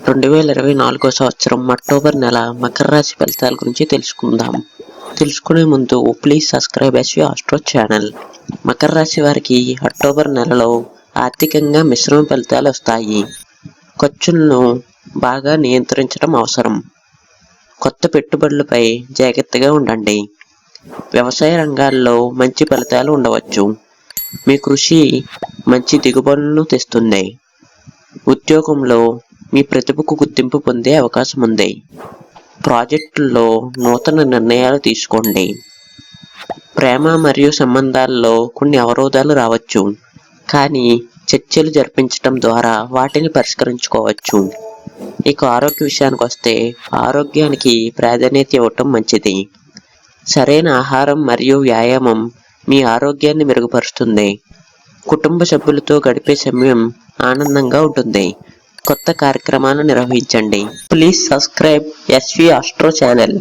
2024 సంవత్సరం అక్టోబర్ నెల మకర రాశి ఫలితాల గురించి తెలుసుకుందాం. తెలుసుకునే ముందు please subscribe SV astro channel. మకర రాశి వారికి అక్టోబర్ నెలలో ఆర్థికంగా మిశ్రమ ఫలితాలు వస్తాయి. ఖర్చులను బాగా నియంత్రించడం అవసరం. కొత్త పెట్టుబడులపై జాగ్రత్తగా ఉండండి. వ్యవసాయ రంగాల్లో మంచి ఫలితాలు ఉండవచ్చు. మీ కృషి మంచి దిగుబడులను తెస్తుంది. ఉద్యోగంలో మీ ప్రతిభకు గుర్తింపు పొందే అవకాశం ఉంది. ప్రాజెక్టుల్లో నూతన నిర్ణయాలు తీసుకోండి. ప్రేమ మరియు సంబంధాల్లో కొన్ని అవరోధాలు రావచ్చు, కానీ చర్చలు జరిపించడం ద్వారా వాటిని పరిష్కరించుకోవచ్చు. ఇక ఆరోగ్య విషయానికి వస్తే ఆరోగ్యానికి ప్రాధాన్యత ఇవ్వటం మంచిది. సరైన ఆహారం మరియు వ్యాయామం మీ ఆరోగ్యాన్ని మెరుగుపరుస్తుంది. కుటుంబ సభ్యులతో గడిపే సమయం ఆనందంగా ఉంటుంది. కొత్త కార్యక్రమాలను నిర్వహించండి. Please subscribe SV astro channel.